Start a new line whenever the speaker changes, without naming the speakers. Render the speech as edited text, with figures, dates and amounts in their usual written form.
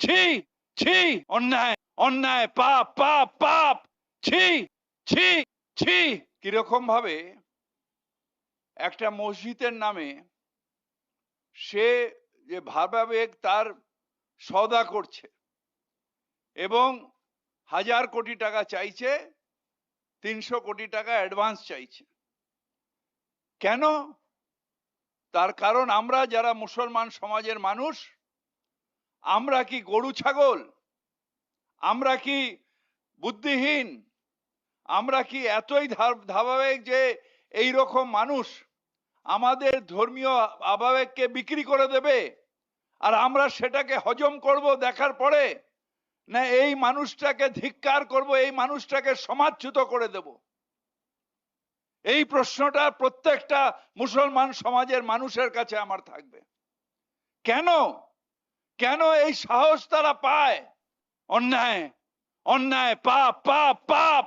ছি ছি, অন্যায় অন্যায়, পাপ পাপ পাপ, ছি ছি ছি। কিরকম ভাবে একটা মসজিদের নামে সে যে ভাবাবেগ তার সওদা করছে এবং 1000 কোটি টাকা চাইছে, 300 কোটি টাকা অ্যাডভান্স চাইছে। কেন? তার কারণ আমরা যারা মুসলমান সমাজের মানুষ, আমরা কি গরু ছাগল? আমরা কি বুদ্ধিহীন? আমরা কি এতই ধারাবাহিক যে এই রকম মানুষ আমাদের ধর্মীয় আবেগকে বিক্রি করে দেবে আর আমরা সেটাকে হজম করব দেখার পরে, না এই মানুষটাকে ধিক্কার করব, এই মানুষটাকে সমাজচ্যুত করে দেব? এই প্রশ্নটা প্রত্যেকটা মুসলমান সমাজের মানুষের কাছে আমার থাকবে। কেন কেন এই সাহস তারা পায়? অন্যায় অন্যায়, পাপ পাপ পাপ,